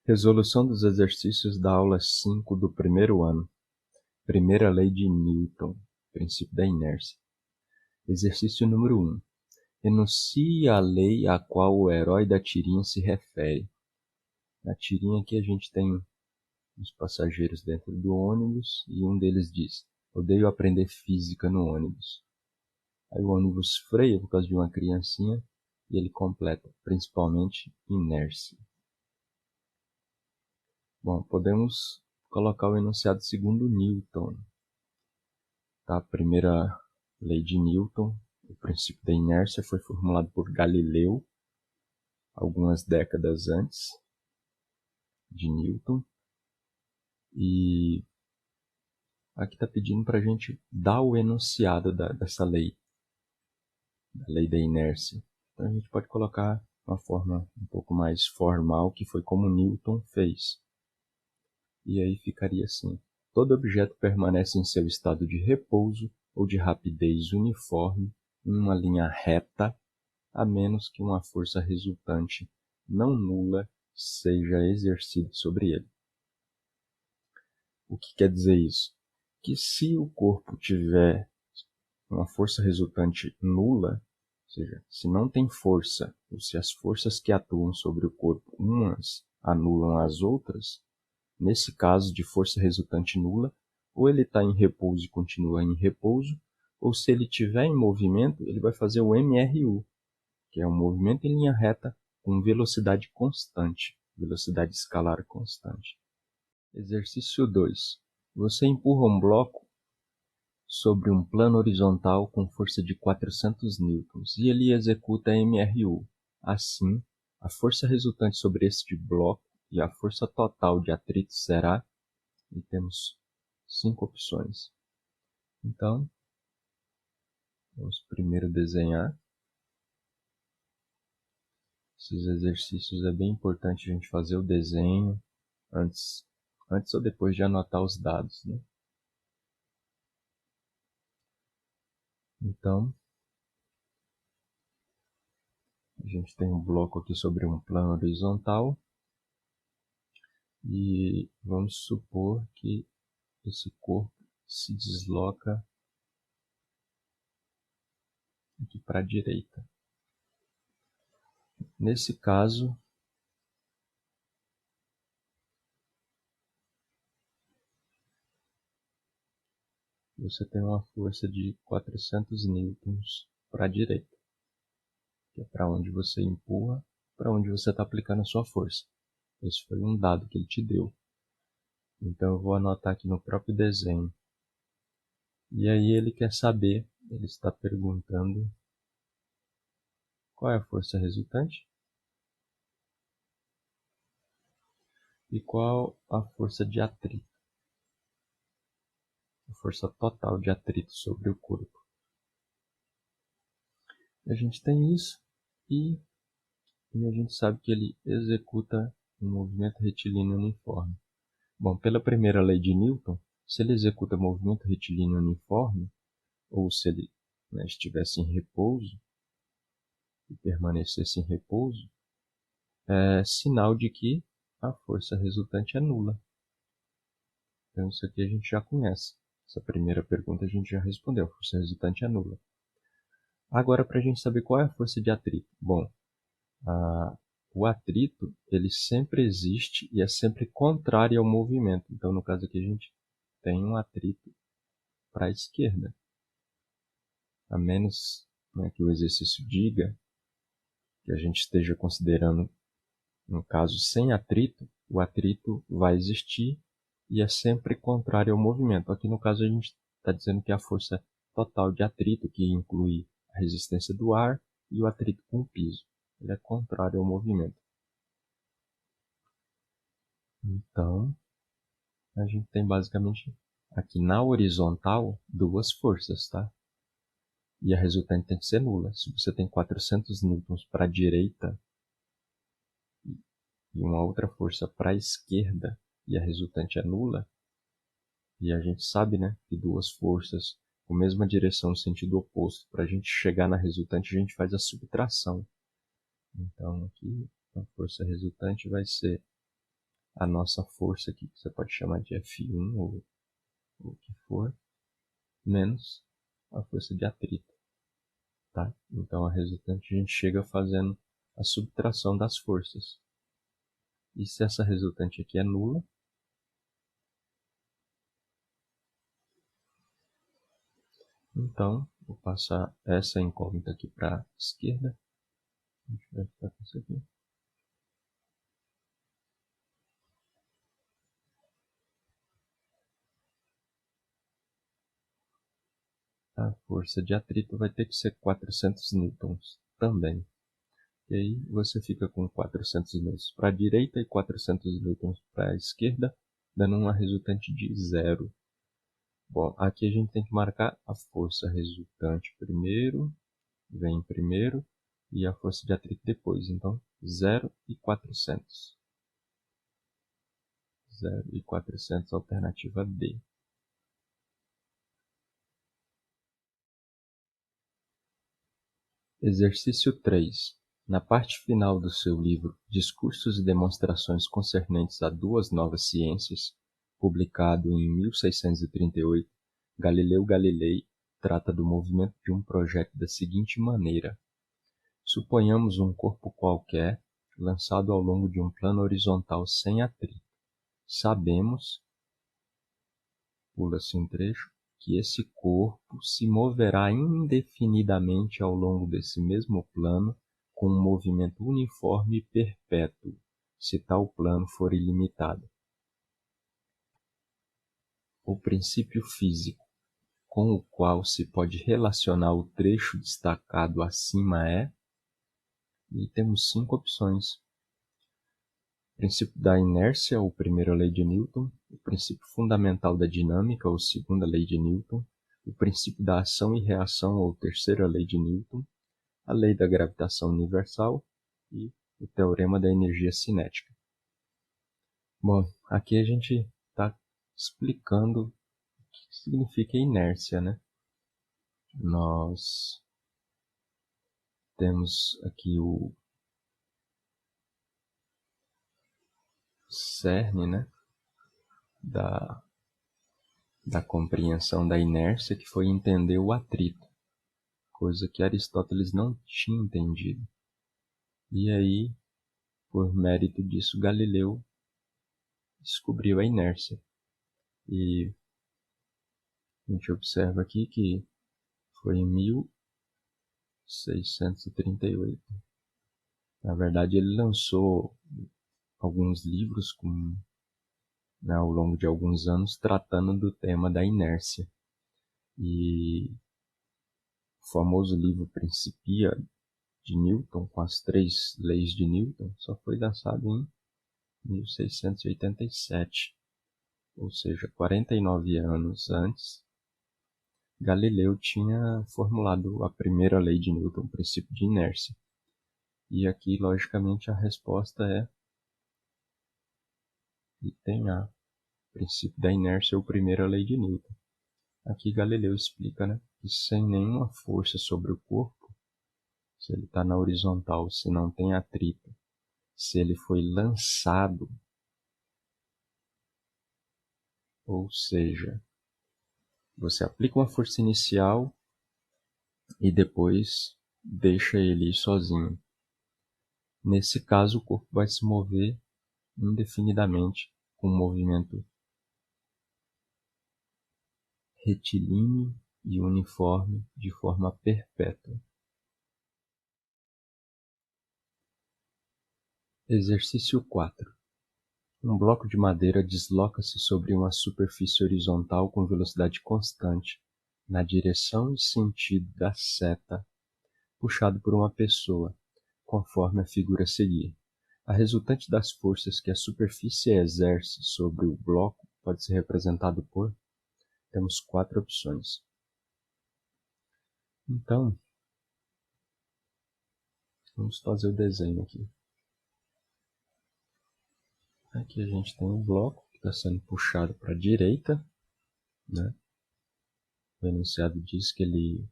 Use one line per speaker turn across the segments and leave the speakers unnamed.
Resolução dos exercícios da aula 5 do primeiro ano. Primeira lei de Newton, princípio da inércia. Exercício número 1. Enuncie a lei a qual o herói da tirinha se refere. Na tirinha aqui a gente tem os passageiros dentro do ônibus e um deles diz: odeio aprender física no ônibus. Aí o ônibus freia por causa de uma criancinha e ele completa, principalmente inércia. Bom, podemos colocar o enunciado segundo Newton. Tá? A primeira lei de Newton, o princípio da inércia, foi formulado por Galileu, algumas décadas antes de Newton. E aqui está pedindo para a gente dar o enunciado dessa lei, da lei da inércia. Então a gente pode colocar uma forma um pouco mais formal, que foi como Newton fez. E aí ficaria assim: todo objeto permanece em seu estado de repouso ou de rapidez uniforme em uma linha reta, a menos que uma força resultante não nula seja exercida sobre ele. O que quer dizer isso? Que se o corpo tiver uma força resultante nula, ou seja, se não tem força, ou se as forças que atuam sobre o corpo umas anulam as outras, nesse caso de força resultante nula, ou ele está em repouso e continua em repouso, ou se ele estiver em movimento, ele vai fazer o MRU, que é um movimento em linha reta com velocidade constante, velocidade escalar constante. Exercício 2. Você empurra um bloco sobre um plano horizontal com força de 400 newtons e ele executa MRU. Assim, a força resultante sobre este bloco e a força total de atrito será, e temos 5 opções. Então, vamos primeiro desenhar. Esses exercícios é bem importante a gente fazer o desenho antes ou depois de anotar os dados, né? Então, a gente tem um bloco aqui sobre um plano horizontal e vamos supor que esse corpo se desloca aqui para a direita. Nesse caso, você tem uma força de 400 newtons para a direita, que é para onde você empurra, para onde você está aplicando a sua força. Esse foi um dado que ele te deu. Então eu vou anotar aqui no próprio desenho. E aí ele quer saber, ele está perguntando qual é a força resultante e qual a força de atrito, a força total de atrito sobre o corpo. A gente tem isso e a gente sabe que ele executa um movimento retilíneo uniforme. Bom, pela primeira lei de Newton, se ele executa movimento retilíneo uniforme, ou se ele estivesse em repouso e permanecesse em repouso, é sinal de que a força resultante é nula. Então isso aqui a gente já conhece. Essa primeira pergunta a gente já respondeu, a força resultante é nula. Agora, para a gente saber qual é a força de atrito. Bom, o atrito ele sempre existe e é sempre contrário ao movimento. Então, no caso aqui, a gente tem um atrito para a esquerda. A menos que o exercício diga que a gente esteja considerando um caso sem atrito, o atrito vai existir e é sempre contrário ao movimento. Aqui no caso a gente está dizendo que a força total de atrito, que inclui a resistência do ar e o atrito com o piso, ele é contrário ao movimento. Então, a gente tem basicamente aqui na horizontal duas forças, tá? E a resultante tem que ser nula. Se você tem 400 newtons para a direita e uma outra força para a esquerda e a resultante é nula, e a gente sabe, né, que duas forças com a mesma direção no sentido oposto, para a gente chegar na resultante a gente faz a subtração. Então aqui a força resultante vai ser a nossa força aqui, que você pode chamar de F1 ou o que for, menos a força de atrito. Tá? Então, a resultante a gente chega fazendo a subtração das forças. E se essa resultante aqui é nula, então vou passar essa incógnita aqui para a esquerda. A gente vai ficar com isso aqui. A força de atrito vai ter que ser 400 newtons também. E aí você fica com 400 newtons para a direita e 400 newtons para a esquerda, dando uma resultante de 0. Bom, aqui a gente tem que marcar a força resultante primeiro, vem primeiro, e a força de atrito depois. Então, 0 e 400. 0 e 400, alternativa D. Exercício 3. Na parte final do seu livro Discursos e Demonstrações Concernentes a Duas Novas Ciências, publicado em 1638, Galileu Galilei trata do movimento de um projeto da seguinte maneira: suponhamos um corpo qualquer lançado ao longo de um plano horizontal sem atrito. Sabemos, pula-se um trecho, que esse corpo se moverá indefinidamente ao longo desse mesmo plano com um movimento uniforme e perpétuo, se tal plano for ilimitado. O princípio físico com o qual se pode relacionar o trecho destacado acima é, e temos 5 opções: o princípio da inércia, ou primeira lei de Newton, o princípio fundamental da dinâmica, ou segunda lei de Newton, o princípio da ação e reação, ou terceira lei de Newton, a lei da gravitação universal e o teorema da energia cinética. Bom, aqui a gente está explicando o que significa inércia, né? Nós temos aqui o cerne, né, da compreensão da inércia, que foi entender o atrito, coisa que Aristóteles não tinha entendido. E aí, por mérito disso, Galileu descobriu a inércia. E a gente observa aqui que foi em 1638. Na verdade, ele lançou alguns livros ao longo de alguns anos tratando do tema da inércia. E o famoso livro Principia de Newton, com as 3 leis de Newton, só foi lançado em 1687, ou seja, 49 anos antes. Galileu tinha formulado a primeira lei de Newton, o princípio de inércia. E aqui, logicamente, a resposta é item A. O princípio da inércia é a primeira lei de Newton. Aqui Galileu explica, né, que sem nenhuma força sobre o corpo, se ele está na horizontal, se não tem atrito, se ele foi lançado, ou seja, você aplica uma força inicial e depois deixa ele ir sozinho. Nesse caso, o corpo vai se mover indefinidamente com um movimento retilíneo e uniforme de forma perpétua. Exercício 4. Um bloco de madeira desloca-se sobre uma superfície horizontal com velocidade constante, na direção e sentido da seta, puxado por uma pessoa, conforme a figura a seguir. A resultante das forças que a superfície exerce sobre o bloco pode ser representado por... Temos 4 opções. Então, vamos fazer o desenho aqui. Aqui a gente tem um bloco que está sendo puxado para a direita, né? O enunciado diz que ele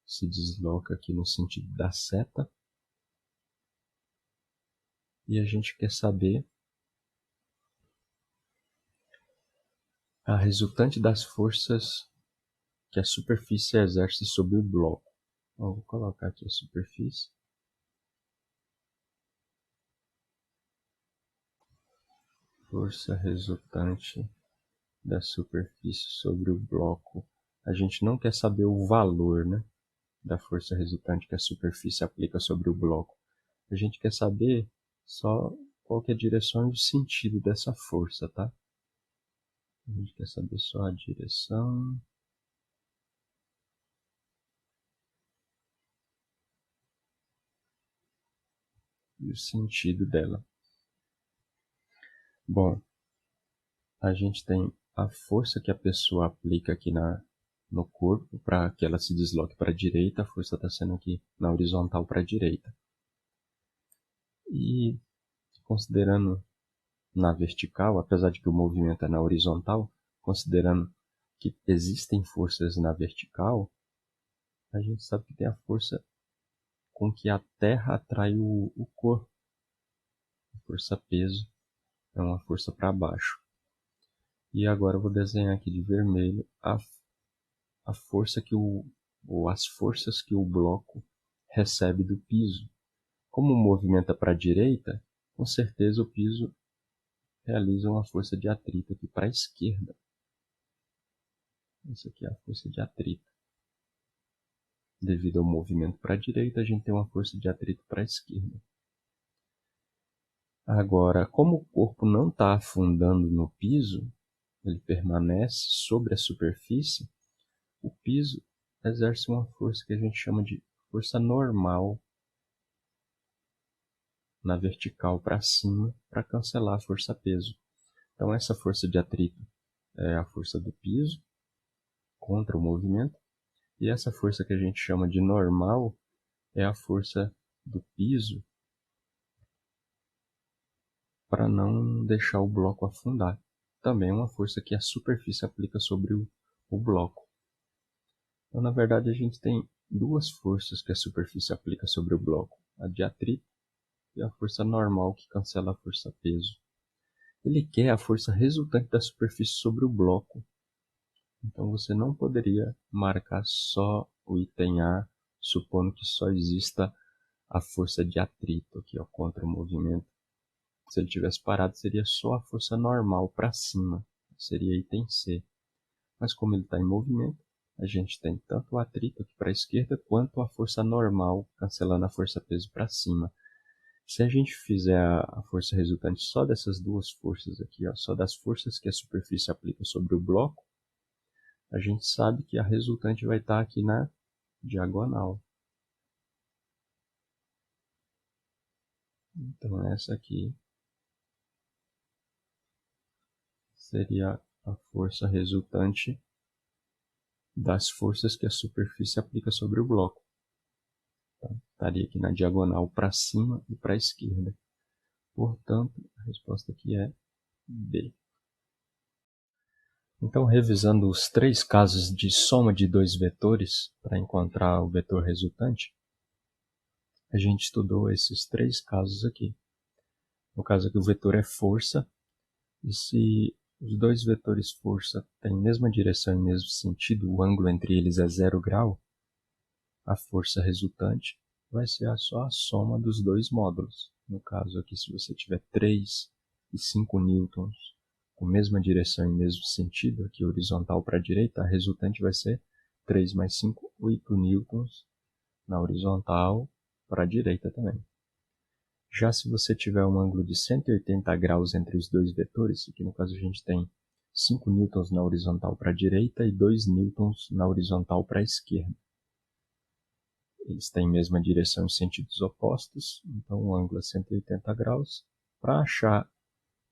se desloca aqui no sentido da seta. E a gente quer saber a resultante das forças que a superfície exerce sobre o bloco. Então, vou colocar aqui a superfície. Força resultante da superfície sobre o bloco. A gente não quer saber o valor, né, da força resultante que a superfície aplica sobre o bloco. A gente quer saber só qual que é a direção e o sentido dessa força, tá? A gente quer saber só a direção e o sentido dela. Bom, a gente tem a força que a pessoa aplica aqui no corpo para que ela se desloque para a direita. A força está sendo aqui na horizontal para a direita. E considerando na vertical, apesar de que o movimento é na horizontal, considerando que existem forças na vertical, a gente sabe que tem a força com que a Terra atrai o corpo. A força-peso é uma força para baixo. E agora eu vou desenhar aqui de vermelho a força que ou as forças que o bloco recebe do piso. Como o movimento é para a direita, com certeza o piso realiza uma força de atrito aqui para a esquerda. Essa aqui é a força de atrito. Devido ao movimento para a direita, a gente tem uma força de atrito para a esquerda. Agora, como o corpo não está afundando no piso, ele permanece sobre a superfície, o piso exerce uma força que a gente chama de força normal na vertical para cima para cancelar a força-peso. Então, essa força de atrito é a força do piso contra o movimento, e essa força que a gente chama de normal é a força do piso para não deixar o bloco afundar. Também é uma força que a superfície aplica sobre o bloco. Então, na verdade, a gente tem duas forças que a superfície aplica sobre o bloco. A de atrito e a força normal que cancela a força-peso. Ele quer a força resultante da superfície sobre o bloco. Então você não poderia marcar só o item A, supondo que só exista a força de atrito aqui, ó, contra o movimento. Se ele tivesse parado, seria só a força normal para cima, seria item C. Mas como ele está em movimento, a gente tem tanto o atrito aqui para a esquerda, quanto a força normal, cancelando a força-peso para cima. Se a gente fizer a força resultante só dessas duas forças aqui, ó, só das forças que a superfície aplica sobre o bloco, a gente sabe que a resultante vai estar aqui na diagonal. Então essa aqui seria a força resultante das forças que a superfície aplica sobre o bloco. Então, estaria aqui na diagonal para cima e para a esquerda. Portanto, a resposta aqui é B. Então, revisando os três casos de soma de dois vetores para encontrar o vetor resultante, a gente estudou esses três casos aqui. No caso aqui, o vetor é força, e se os dois vetores força têm a mesma direção e mesmo sentido, o ângulo entre eles é 0 grau, a força resultante vai ser só a soma dos dois módulos. No caso aqui, se você tiver 3 e 5 newtons com a mesma direção e mesmo sentido, aqui horizontal para a direita, a resultante vai ser 3 mais 5, 8 newtons na horizontal para a direita também. Já se você tiver um ângulo de 180 graus entre os dois vetores, aqui no caso a gente tem 5 newtons na horizontal para a direita e 2 newtons na horizontal para a esquerda. Eles têm a mesma direção em sentidos opostos, então o ângulo é 180 graus. Para achar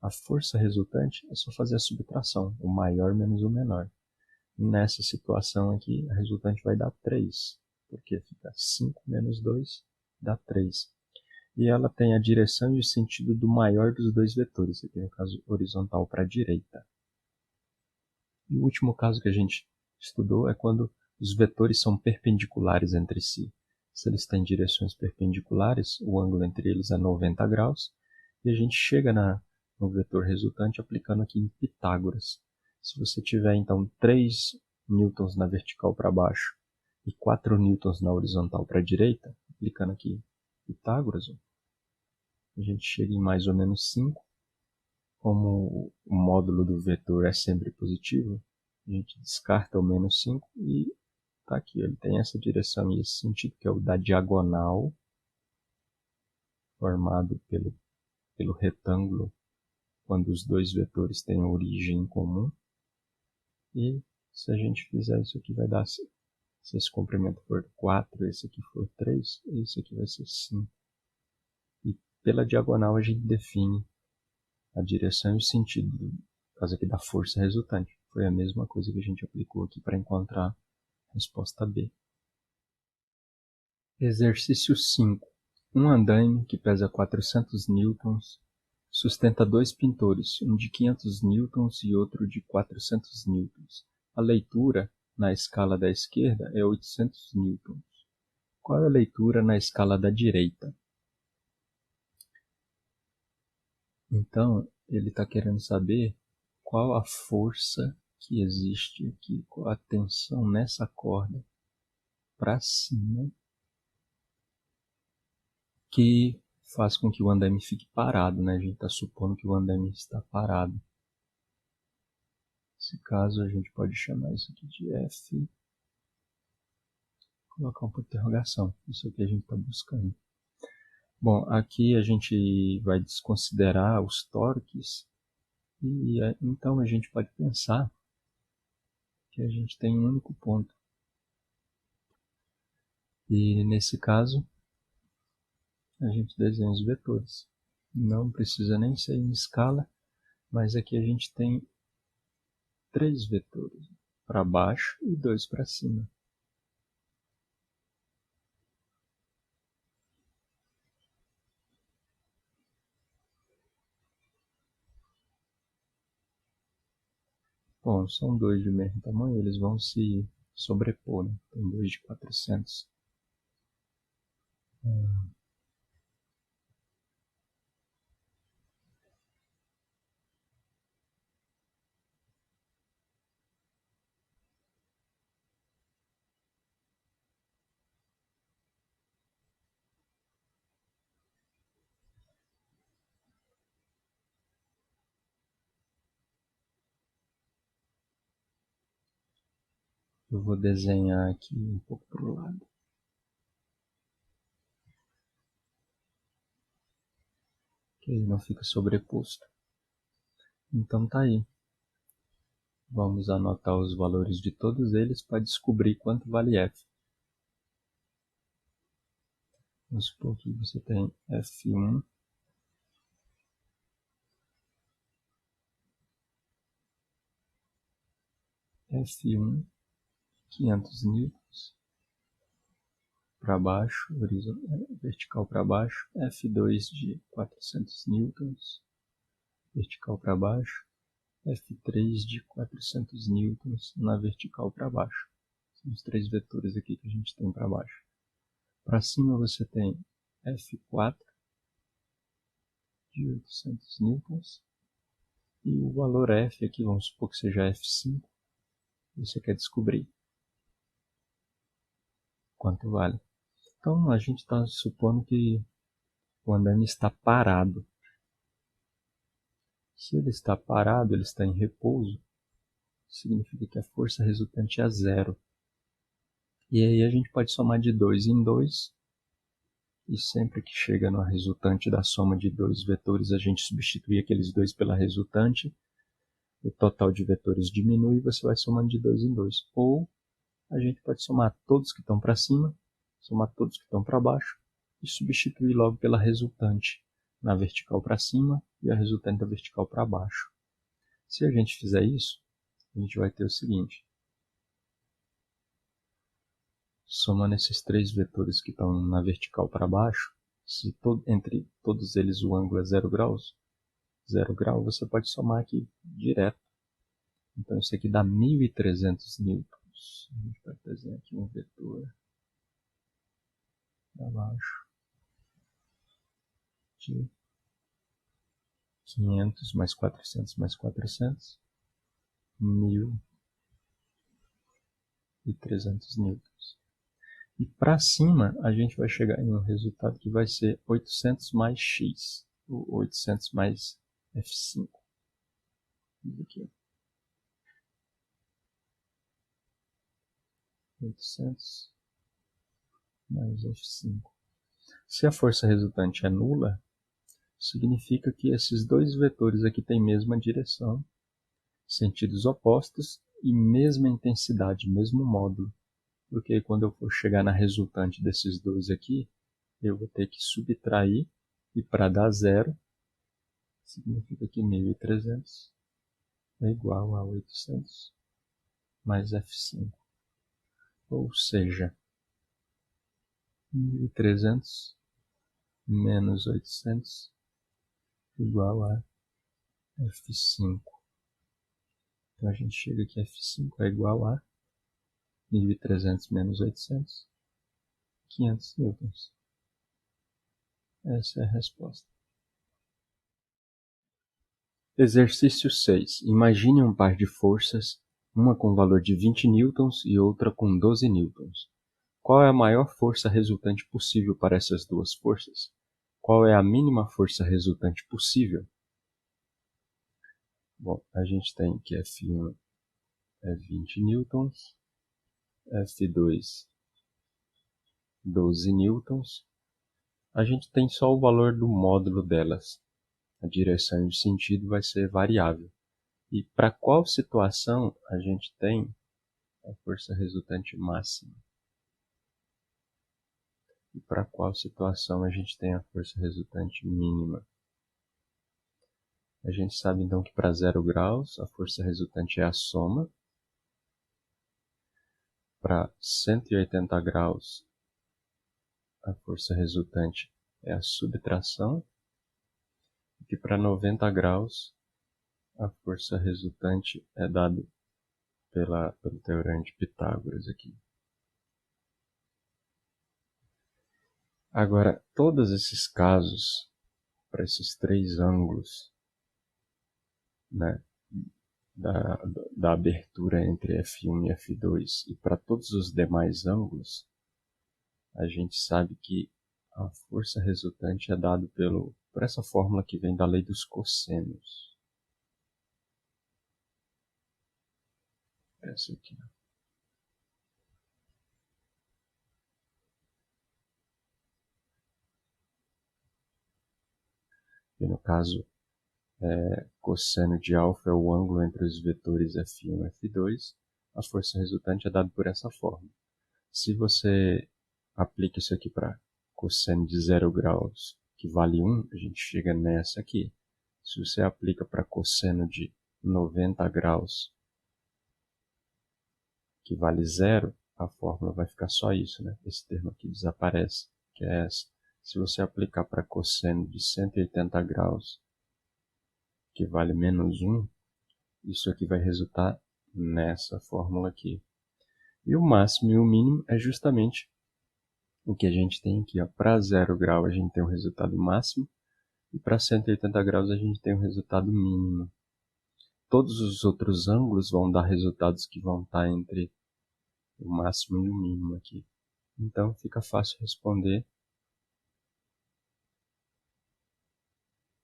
a força resultante, é só fazer a subtração, o maior menos o menor. Nessa situação aqui, a resultante vai dar 3, porque fica 5 menos 2 dá 3. E ela tem a direção e o sentido do maior dos dois vetores, aqui no caso horizontal para a direita. E o último caso que a gente estudou é quando os vetores são perpendiculares entre si. Se eles têm direções perpendiculares, o ângulo entre eles é 90 graus, e a gente chega no vetor resultante aplicando aqui em Pitágoras. Se você tiver, então, 3 newtons na vertical para baixo e 4 newtons na horizontal para a direita, aplicando aqui Pitágoras, a gente chega em mais ou menos 5. Como o módulo do vetor é sempre positivo, a gente descarta o menos 5 e está aqui. Ele tem essa direção e esse sentido, que é o da diagonal, formado pelo retângulo, quando os dois vetores têm origem em comum. E se a gente fizer isso aqui, vai dar, se esse comprimento for 4, esse aqui for 3, esse aqui vai ser 5. E pela diagonal a gente define a direção e o sentido, por causa aqui da força resultante. Foi a mesma coisa que a gente aplicou aqui para encontrar a resposta B. Exercício 5. Um andaime que pesa 400 newtons sustenta 2 pintores, um de 500 newtons e outro de 400 newtons. A leitura na escala da esquerda é 800 newtons. Qual é a leitura na escala da direita? Então, ele está querendo saber qual a força que existe aqui, qual a tensão nessa corda para cima que faz com que o andaime fique parado, né? A gente está supondo que o andaime está parado. Nesse caso, a gente pode chamar isso aqui de F, colocar um ponto de interrogação. Isso é o que a gente está buscando. Bom, aqui a gente vai desconsiderar os torques e então a gente pode pensar que a gente tem um único ponto. E nesse caso, a gente desenha os vetores. Não precisa nem ser em escala, mas aqui a gente tem 3 vetores para baixo e 2 para cima. Bom, são 2 de mesmo tamanho, eles vão se sobrepor, né? Tem 2 de 400. Eu vou desenhar aqui um pouco para o lado. Que ele não fica sobreposto. Então tá aí. Vamos anotar os valores de todos eles para descobrir quanto vale F. Vamos supor que você tem F1, F1, 500 newtons para baixo, vertical para baixo, F2 de 400 newtons, vertical para baixo, F3 de 400 newtons na vertical para baixo. São os 3 vetores aqui que a gente tem para baixo. Para cima você tem F4 de 800 newtons e o valor F aqui, vamos supor que seja F5, você quer descobrir quanto vale. Então a gente está supondo que o andaime está parado. Se ele está parado, ele está em repouso, significa que a força resultante é 0. E aí a gente pode somar de 2 em 2, e sempre que chega no resultante da soma de 2 vetores, a gente substitui aqueles 2 pela resultante, o total de vetores diminui e você vai somando de 2 em 2. Ou a gente pode somar todos que estão para cima, somar todos que estão para baixo e substituir logo pela resultante na vertical para cima e a resultante da vertical para baixo. Se a gente fizer isso, a gente vai ter o seguinte. Somando esses 3 vetores que estão na vertical para baixo, se entre todos eles o ângulo é 0 graus, 0 grau, você pode somar aqui direto. Então isso aqui dá 1.300 newtons. A gente vai desenhar aqui um vetor para baixo de 500 mais 400 mais 400. 1.300 newtons. E para cima, a gente vai chegar em um resultado que vai ser 800 mais x, ou 800 mais F5. Isso aqui. 800 mais F5. Se a força resultante é nula, significa que esses dois vetores aqui têm mesma direção, sentidos opostos e mesma intensidade, mesmo módulo. Porque quando eu for chegar na resultante desses dois aqui, eu vou ter que subtrair, e para dar zero, significa que 1.300 é igual a 800 mais F5. Ou seja, 1.300 menos 800 igual a F5. Então a gente chega que F5 é igual a 1.300 menos 800, 500 newtons. Essa é a resposta. Exercício 6. Imagine um par de forças, uma com valor de 20 newtons e outra com 12 newtons. Qual é a maior força resultante possível para essas duas forças? Qual é a mínima força resultante possível? Bom, a gente tem que F1 é 20 newtons, F2 12 newtons. A gente tem só o valor do módulo delas. A direção e o sentido vai ser variável. E para qual situação a gente tem a força resultante máxima? E para qual situação a gente tem a força resultante mínima? A gente sabe então que para 0 graus a força resultante é a soma. Para 180 graus a força resultante é a subtração. E que para 90 graus a força resultante é dada pelo teorema de Pitágoras aqui. Agora, todos esses casos, para esses três ângulos, né, da abertura entre F1 e F2, e para todos os demais ângulos, a gente sabe que a força resultante é dada por essa fórmula que vem da lei dos cossenos. Essa aqui. E no caso, cosseno de alfa é o ângulo entre os vetores F1 e F2. A força resultante é dada por essa fórmula. Se você aplica isso aqui para cosseno de 0 graus, que vale 1, a gente chega nessa aqui. Se você aplica para cosseno de 90 graus, que vale 0, a fórmula vai ficar só isso, né? Esse termo aqui desaparece, que é essa. Se você aplicar para cosseno de 180 graus, que vale menos 1, isso aqui vai resultar nessa fórmula aqui. E o máximo e o mínimo é justamente o que a gente tem aqui. Para 0 grau a gente tem o resultado máximo, e para 180 graus a gente tem o resultado mínimo. Todos os outros ângulos vão dar resultados que vão estar entre o máximo e o mínimo aqui. Então fica fácil responder.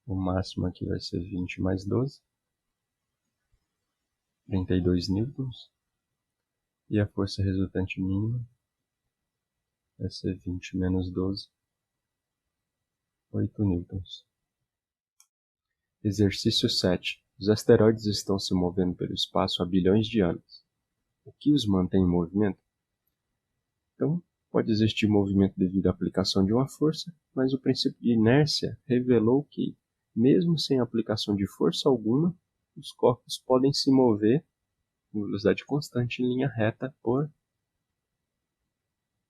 O máximo aqui vai ser 20 mais 12, 32 newtons. E a força resultante mínima vai ser 20 menos 12, 8 newtons. Exercício 7. Os asteroides estão se movendo pelo espaço há bilhões de anos. O que os mantém em movimento? Então, pode existir movimento devido à aplicação de uma força, mas o princípio de inércia revelou que, mesmo sem aplicação de força alguma, os corpos podem se mover em velocidade constante em linha reta por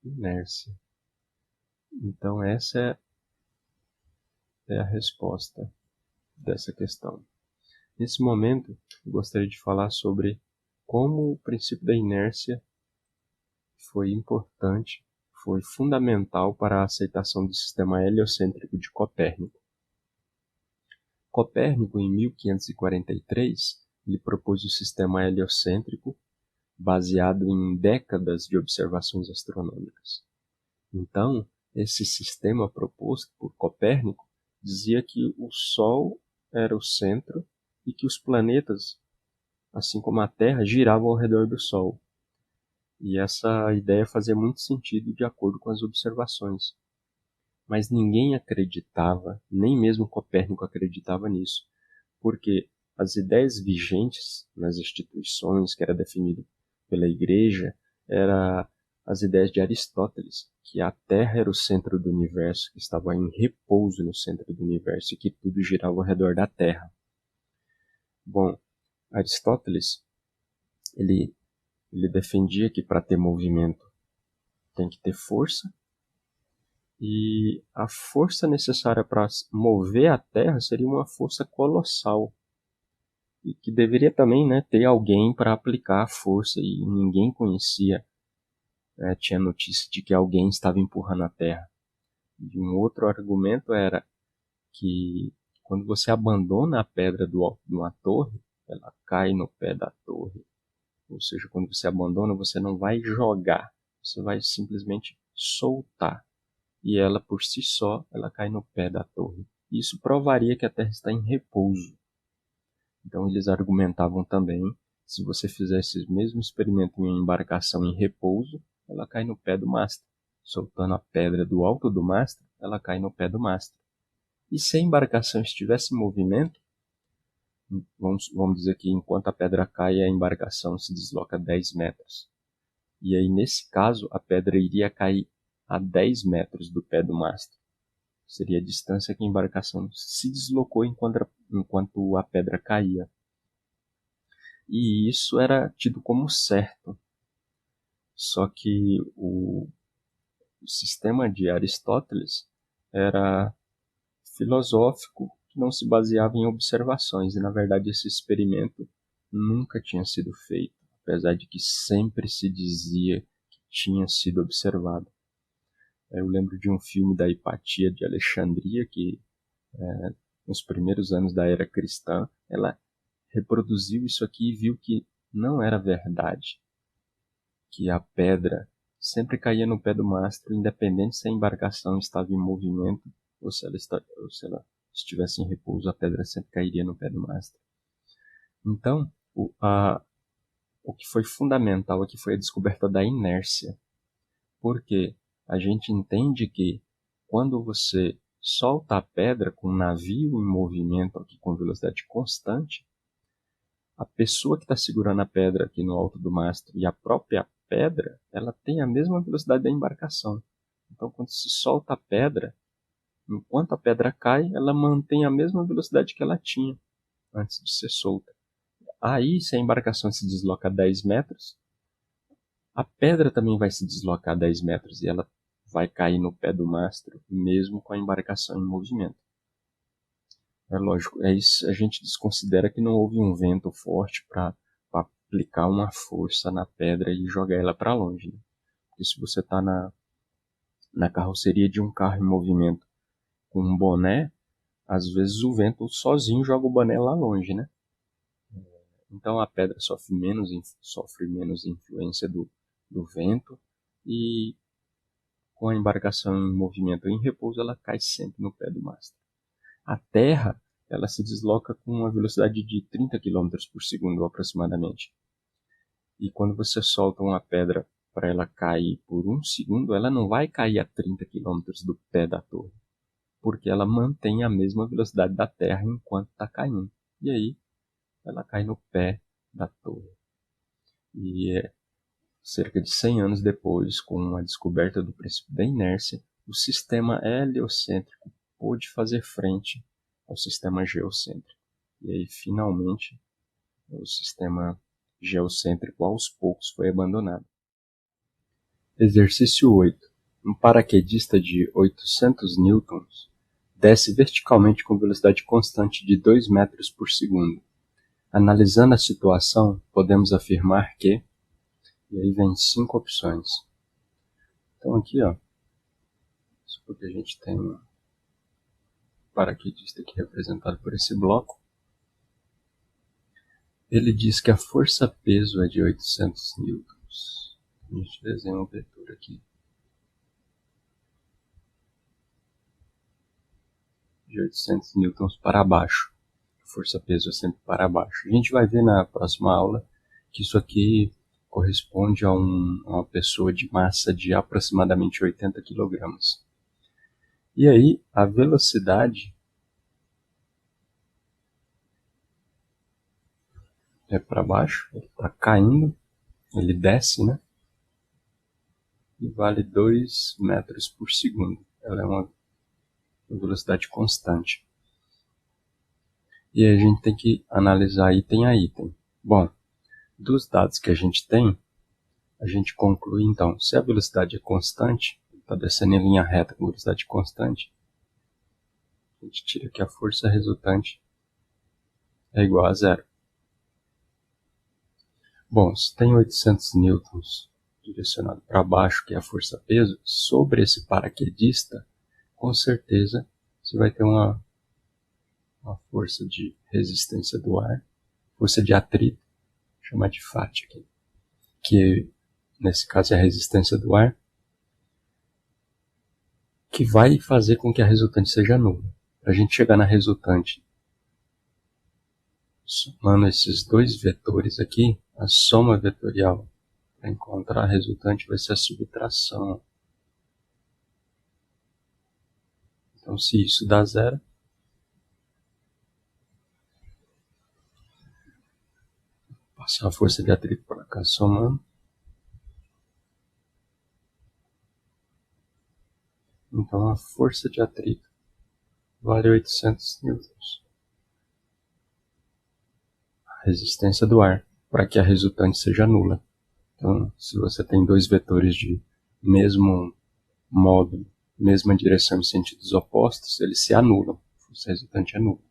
inércia. Então, essa é a resposta dessa questão. Nesse momento, eu gostaria de falar sobre como o princípio da inércia foi importante, foi fundamental para a aceitação do sistema heliocêntrico de Copérnico. Copérnico, em 1543, ele propôs o sistema heliocêntrico, baseado em décadas de observações astronômicas. Então, esse sistema proposto por Copérnico dizia que o Sol era o centro e que os planetas, assim como a Terra, giravam ao redor do Sol. E essa ideia fazia muito sentido de acordo com as observações. Mas ninguém acreditava, nem mesmo Copérnico acreditava nisso, porque as ideias vigentes nas instituições, que era definido pela Igreja, eram as ideias de Aristóteles, que a Terra era o centro do universo, que estava em repouso no centro do universo e que tudo girava ao redor da Terra. Bom, Aristóteles, ele defendia que para ter movimento tem que ter força, e a força necessária para mover a Terra seria uma força colossal, e que deveria também, né, ter alguém para aplicar a força, e ninguém conhecia, tinha notícia de que alguém estava empurrando a Terra. E um outro argumento era que quando você abandona a pedra do alto de uma torre, ela cai no pé da torre. Ou seja, quando você abandona, você não vai jogar, você vai simplesmente soltar. E ela, por si só, ela cai no pé da torre. Isso provaria que a Terra está em repouso. Então eles argumentavam também, se você fizesse o mesmo experimento em uma embarcação em repouso, ela cai no pé do mastro. Soltando a pedra do alto do mastro, ela cai no pé do mastro. E se a embarcação estivesse em movimento, vamos dizer que enquanto a pedra cai, a embarcação se desloca 10 metros. E aí, nesse caso, a pedra iria cair a 10 metros do pé do mastro. Seria a distância que a embarcação se deslocou enquanto a pedra caía. E isso era tido como certo. Só que o sistema de Aristóteles era filosófico, que não se baseava em observações, e na verdade esse experimento nunca tinha sido feito, apesar de que sempre se dizia que tinha sido observado. Eu lembro de um filme da Hipatia de Alexandria, que nos primeiros anos da era cristã, ela reproduziu isso aqui e viu que não era verdade, que a pedra sempre caía no pé do mastro, independente se a embarcação estava em movimento ou se ela estivesse em repouso, a pedra sempre cairia no pé do mastro. Então, o que foi fundamental aqui foi a descoberta da inércia, porque a gente entende que quando você solta a pedra com um navio em movimento aqui com velocidade constante, a pessoa que está segurando a pedra aqui no alto do mastro e a própria pedra, ela tem a mesma velocidade da embarcação. Então, quando se solta a pedra, enquanto a pedra cai, ela mantém a mesma velocidade que ela tinha antes de ser solta. Aí, se a embarcação se desloca 10 metros, a pedra também vai se deslocar 10 metros e ela vai cair no pé do mastro, mesmo com a embarcação em movimento. É lógico, é isso, a gente desconsidera que não houve um vento forte para aplicar uma força na pedra e jogar ela para longe. Né? Porque se você está na carroceria de um carro em movimento com um boné, às vezes o vento sozinho joga o boné lá longe, né? Então a pedra sofre menos influência do vento e com a embarcação em movimento em repouso, ela cai sempre no pé do mastro. A Terra, ela se desloca com uma velocidade de 30 km por segundo aproximadamente. E quando você solta uma pedra para ela cair por um segundo, ela não vai cair a 30 km do pé da torre, porque ela mantém a mesma velocidade da Terra enquanto está caindo. E aí, ela cai no pé da torre. E cerca de 100 anos depois, com a descoberta do princípio da inércia, o sistema heliocêntrico pôde fazer frente ao sistema geocêntrico. E aí, finalmente, o sistema geocêntrico aos poucos foi abandonado. Exercício 8. Um paraquedista de 800 newtons desce verticalmente com velocidade constante de 2 metros por segundo. Analisando a situação, podemos afirmar que... E aí vem 5 opções. Então aqui, ó, supor que a gente tem um paraquedista aqui representado por esse bloco. Ele diz que a força-peso é de 800 newtons. A gente desenha um vetor aqui. De 800 newtons para baixo. Força-peso é sempre para baixo. A gente vai ver na próxima aula que isso aqui corresponde a uma pessoa de massa de aproximadamente 80 kg. E aí, a velocidade é para baixo, ele está caindo, ele desce, né? E vale 2 metros por segundo. Ela é uma velocidade constante. E aí a gente tem que analisar item a item. Bom, dos dados que a gente tem, a gente conclui então, se a velocidade é constante, está descendo em linha reta com velocidade constante, a gente tira que a força resultante é igual a zero. Bom, se tem 800 newtons direcionado para baixo, que é a força-peso, sobre esse paraquedista, com certeza você vai ter uma força de resistência do ar, força de atrito, chama de FAT aqui, que nesse caso é a resistência do ar, que vai fazer com que a resultante seja nula. Para a gente chegar na resultante, somando esses dois vetores aqui, a soma vetorial para encontrar a resultante vai ser a subtração. Então, se isso dá zero, passar a força de atrito para cá somando. Então, a força de atrito vale 800 newtons. A resistência do ar, para que a resultante seja nula. Então, se você tem dois vetores de mesmo módulo, mesma direção em sentidos opostos, eles se anulam. A força resultante é nula.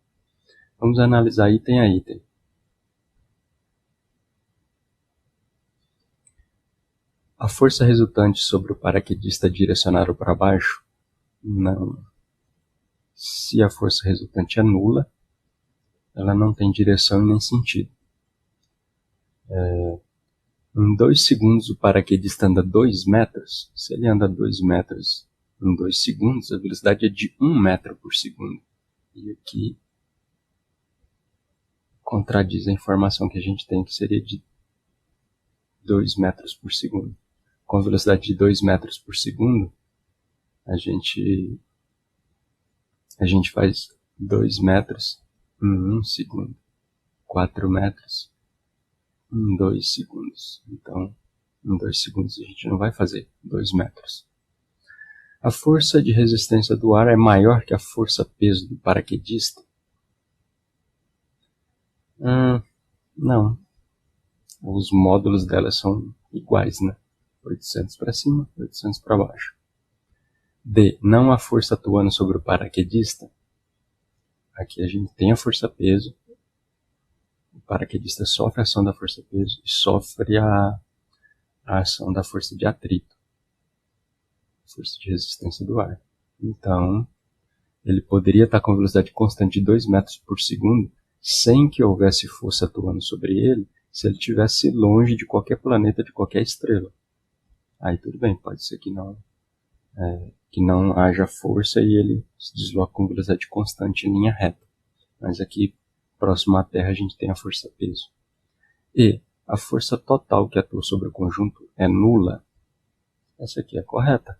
Vamos analisar item a item. A força resultante sobre o paraquedista direcionado para baixo, não. Se a força resultante é nula, ela não tem direção e nem sentido. Em 2 segundos o paraquedista anda 2 metros. Se ele anda 2 metros em 2 segundos, a velocidade é de 1 metro por segundo. E aqui contradiz a informação que a gente tem, que seria de 2 metros por segundo. Com a velocidade de 2 metros por segundo, a gente faz 2 metros em 1 segundo, 4 metros em 2 segundos. Então, em 2 segundos a gente não vai fazer 2 metros. A força de resistência do ar é maior que a força-peso do paraquedista? Não. Os módulos dela são iguais, né? 800 para cima, 800 para baixo. D. Não há força atuando sobre o paraquedista. Aqui a gente tem a força-peso. O paraquedista sofre a ação da força-peso e sofre a ação da força de atrito. Força de resistência do ar. Então, ele poderia estar com velocidade constante de 2 metros por segundo sem que houvesse força atuando sobre ele, se ele estivesse longe de qualquer planeta, de qualquer estrela. Aí tudo bem, pode ser que não haja força e ele se desloca com velocidade constante em linha reta. Mas aqui, próximo à Terra, a gente tem a força-peso. E a força total que atua sobre o conjunto é nula. Essa aqui é correta.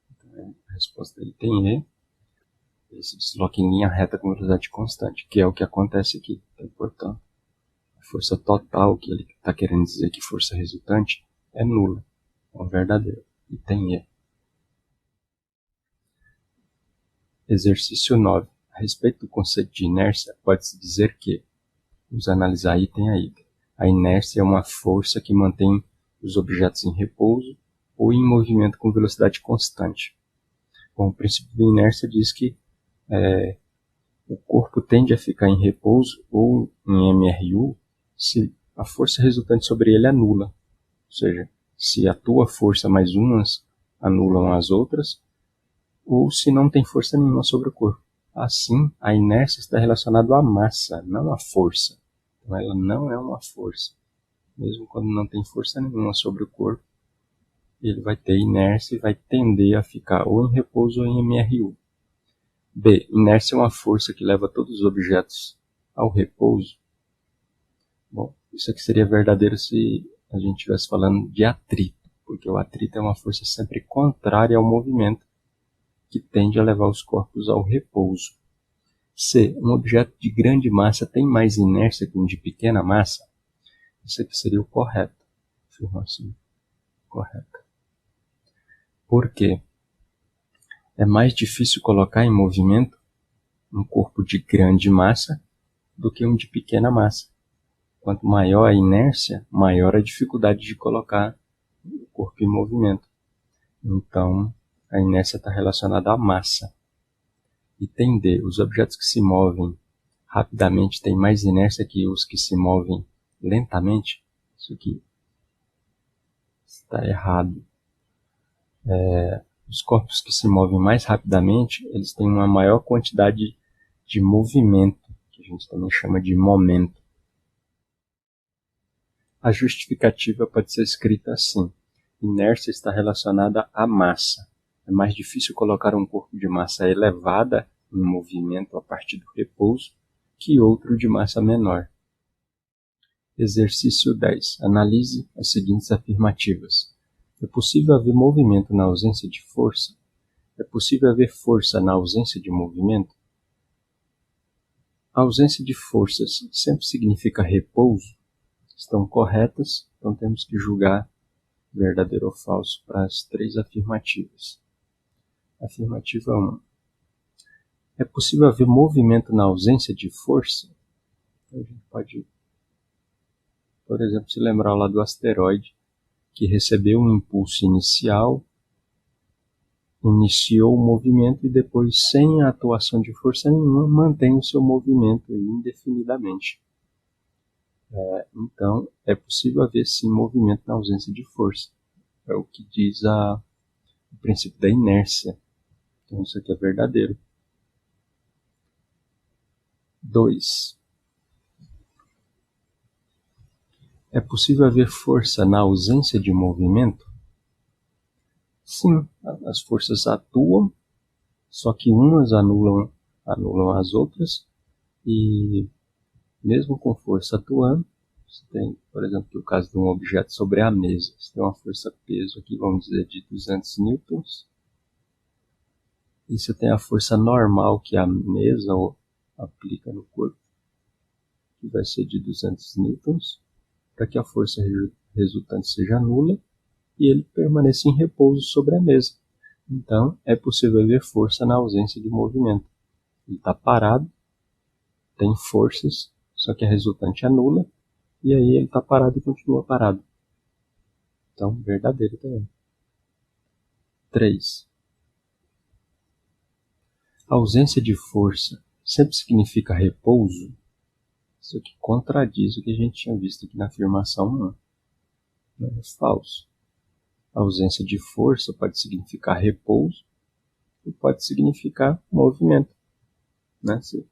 Então, a resposta dele tem E. Ele se desloca em linha reta com velocidade constante, que é o que acontece aqui. Então, portanto, a força total, que ele está querendo dizer que força resultante, é nula. É um verdadeiro. E tem E. Exercício 9. A respeito do conceito de inércia, pode-se dizer que, vamos analisar item a item. A inércia é uma força que mantém os objetos em repouso ou em movimento com velocidade constante. Bom, o princípio da inércia diz que o corpo tende a ficar em repouso ou em MRU se a força resultante sobre ele é nula. Ou seja, se a tua força mais umas anulam as outras, ou se não tem força nenhuma sobre o corpo. Assim, a inércia está relacionada à massa, não à força. Então ela não é uma força. Mesmo quando não tem força nenhuma sobre o corpo, ele vai ter inércia e vai tender a ficar ou em repouso ou em MRU. B. Inércia é uma força que leva todos os objetos ao repouso. Bom, isso aqui seria verdadeiro se a gente estivesse falando de atrito, porque o atrito é uma força sempre contrária ao movimento, que tende a levar os corpos ao repouso. C. Um objeto de grande massa tem mais inércia que um de pequena massa? Isso aqui seria o correto. Afirmação correta. Por quê? É mais difícil colocar em movimento um corpo de grande massa do que um de pequena massa. Quanto maior a inércia, maior a dificuldade de colocar o corpo em movimento. Então, a inércia está relacionada à massa. Item D. Os objetos que se movem rapidamente têm mais inércia que os que se movem lentamente? Isso aqui está errado. Os corpos que se movem mais rapidamente, eles têm uma maior quantidade de movimento, que a gente também chama de momento. A justificativa pode ser escrita assim: inércia está relacionada à massa. É mais difícil colocar um corpo de massa elevada em movimento a partir do repouso que outro de massa menor. Exercício 10. Analise as seguintes afirmativas. É possível haver movimento na ausência de força? É possível haver força na ausência de movimento? A ausência de forças sempre significa repouso? Estão corretas, então temos que julgar verdadeiro ou falso para as três afirmativas. Afirmativa 1. É possível haver movimento na ausência de força? A gente pode, por exemplo, se lembrar lá do asteroide, que recebeu um impulso inicial, iniciou o movimento e depois, sem a atuação de força nenhuma, mantém o seu movimento indefinidamente. Então, é possível haver sim movimento na ausência de força. É o que diz o princípio da inércia. Então, isso aqui é verdadeiro. 2. É possível haver força na ausência de movimento? Sim, as forças atuam, só que umas anulam as outras, e mesmo com força atuando, você tem, por exemplo, o caso de um objeto sobre a mesa. Você tem uma força-peso aqui, vamos dizer, de 200 newtons, e você tem a força normal que a mesa aplica no corpo, que vai ser de 200 newtons, para que a força resultante seja nula e ele permaneça em repouso sobre a mesa. Então, é possível haver força na ausência de movimento. Ele está parado, tem forças, só que a resultante é nula, e aí ele está parado e continua parado. Então, verdadeiro também. 3. A ausência de força sempre significa repouso? Isso aqui contradiz o que a gente tinha visto aqui na afirmação 1. É falso. A ausência de força pode significar repouso e pode significar movimento. Né? Se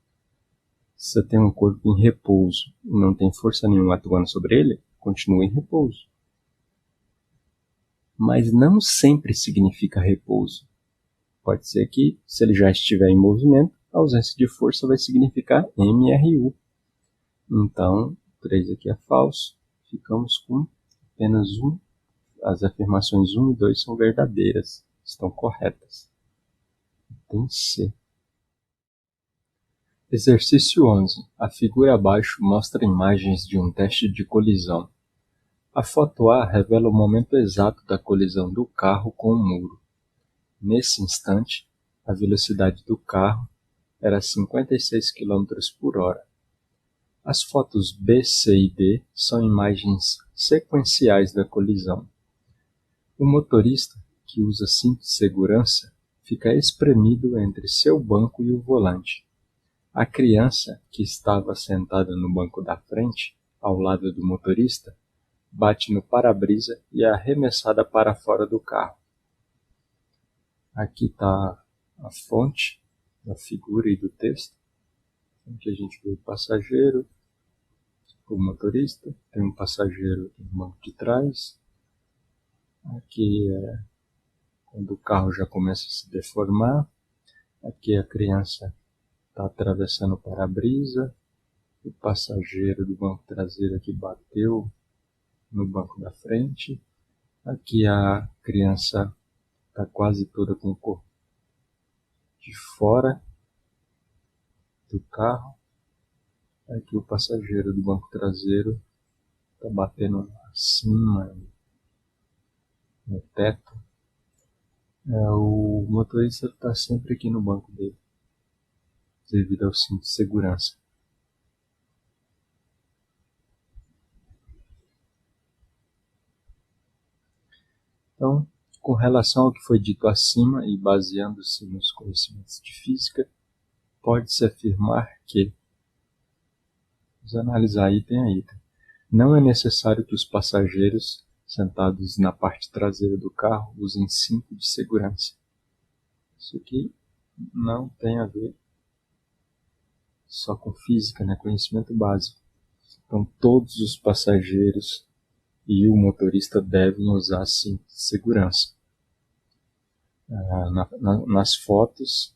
você tem um corpo em repouso e não tem força nenhuma atuando sobre ele, continua em repouso. Mas não sempre significa repouso. Pode ser que, se ele já estiver em movimento, a ausência de força vai significar MRU. Então, 3 aqui é falso. Ficamos com apenas 1. As afirmações 1 e 2 são verdadeiras, estão corretas. Tem C. Exercício 11. A figura abaixo mostra imagens de um teste de colisão. A foto A revela o momento exato da colisão do carro com o muro. Nesse instante, a velocidade do carro era 56 km por hora. As fotos B, C e D são imagens sequenciais da colisão. O motorista, que usa cinto de segurança, fica espremido entre seu banco e o volante. A criança, que estava sentada no banco da frente, ao lado do motorista, bate no para-brisa e é arremessada para fora do carro. Aqui está a fonte da figura e do texto. Aqui a gente vê o passageiro, o motorista, tem um passageiro aqui no banco de trás. Aqui é quando o carro já começa a se deformar. Aqui a criança está atravessando o para-brisa. O passageiro do banco traseiro aqui bateu no banco da frente. Aqui a criança está quase toda com o corpo de fora do carro. Aqui o passageiro do banco traseiro está batendo acima no teto. O motorista está sempre aqui no banco dele, devido ao cinto de segurança. Então, com relação ao que foi dito acima e baseando-se nos conhecimentos de física, pode-se afirmar que, vamos analisar item a item, não é necessário que os passageiros sentados na parte traseira do carro usem cinto de segurança. Isso aqui não tem a ver só com física, né? Conhecimento básico. Então, todos os passageiros e o motorista devem usar cinto de segurança. Nas fotos,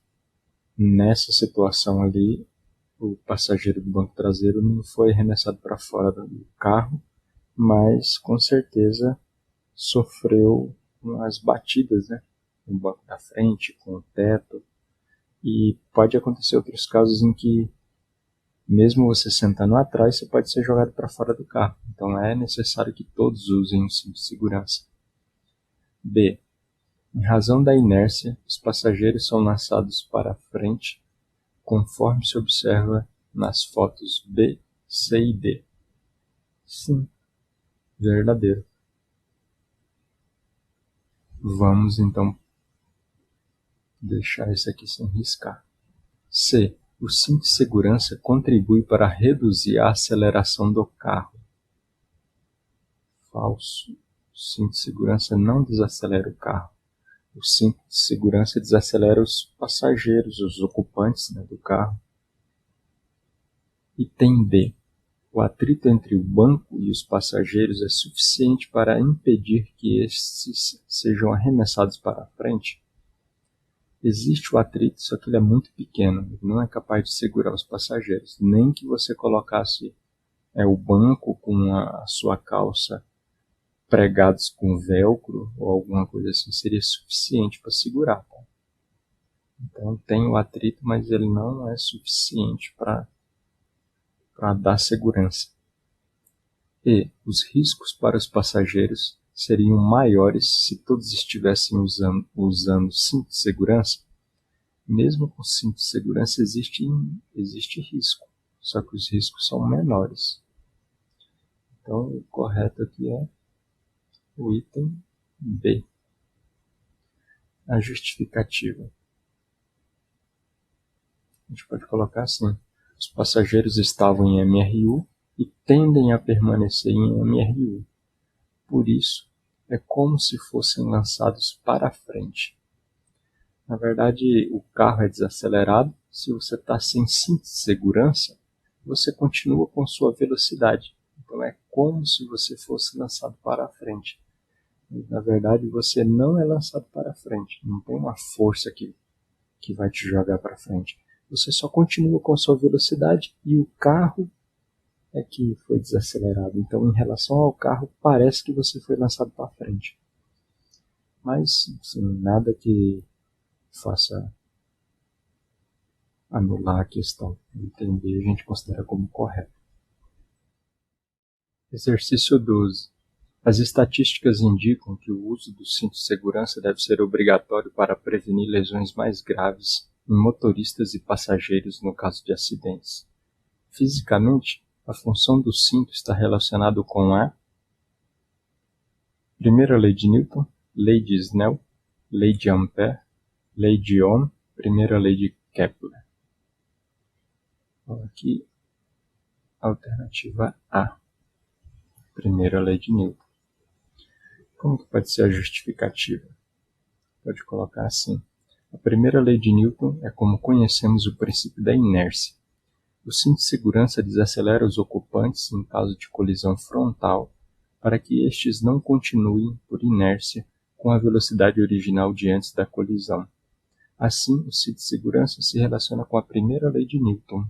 nessa situação ali, o passageiro do banco traseiro não foi arremessado para fora do carro, mas com certeza sofreu umas batidas, né? No banco da frente, com o teto. E pode acontecer outros casos em que, mesmo você sentando atrás, você pode ser jogado para fora do carro. Então é necessário que todos usem o cinto de segurança. B. Em razão da inércia, os passageiros são lançados para frente, conforme se observa nas fotos B, C e D. Sim, verdadeiro. Vamos então deixar isso aqui sem riscar. C. O cinto de segurança contribui para reduzir a aceleração do carro. Falso. O cinto de segurança não desacelera o carro. O cinto de segurança desacelera os passageiros, os ocupantes, né, do carro. Item D. O atrito entre o banco e os passageiros é suficiente para impedir que estes sejam arremessados para a frente. Existe o atrito, só que ele é muito pequeno, ele não é capaz de segurar os passageiros. Nem que você colocasse o banco com a sua calça pregados com velcro ou alguma coisa assim, seria suficiente para segurar. Tá? Então tem o atrito, mas ele não é suficiente para dar segurança. E os riscos para os passageiros seriam maiores se todos estivessem usando cinto de segurança. Mesmo com cinto de segurança existe risco, só que os riscos são menores. Então o correto aqui é o item B. A justificativa. A gente pode colocar assim: os passageiros estavam em MRU e tendem a permanecer em MRU. Por isso, é como se fossem lançados para frente. Na verdade, o carro é desacelerado. Se você está sem cinto de segurança, você continua com sua velocidade. Então é como se você fosse lançado para a frente. Mas, na verdade, você não é lançado para a frente. Não tem uma força que vai te jogar para frente. Você só continua com sua velocidade e o carro é que foi desacelerado. Então, em relação ao carro, parece que você foi lançado para frente. Mas, assim, nada que faça anular a questão. Entender, a gente considera como correto. Exercício 12. As estatísticas indicam que o uso do cinto de segurança deve ser obrigatório para prevenir lesões mais graves em motoristas e passageiros no caso de acidentes. Fisicamente, a função do cinto está relacionada com a primeira lei de Newton, lei de Snell, lei de Ampère, lei de Ohm, primeira lei de Kepler. Então, aqui, alternativa A, primeira lei de Newton. Como que pode ser a justificativa? Pode colocar assim: a primeira lei de Newton é como conhecemos o princípio da inércia. O cinto de segurança desacelera os ocupantes em caso de colisão frontal para que estes não continuem, por inércia, com a velocidade original de antes da colisão. Assim, o cinto de segurança se relaciona com a primeira lei de Newton.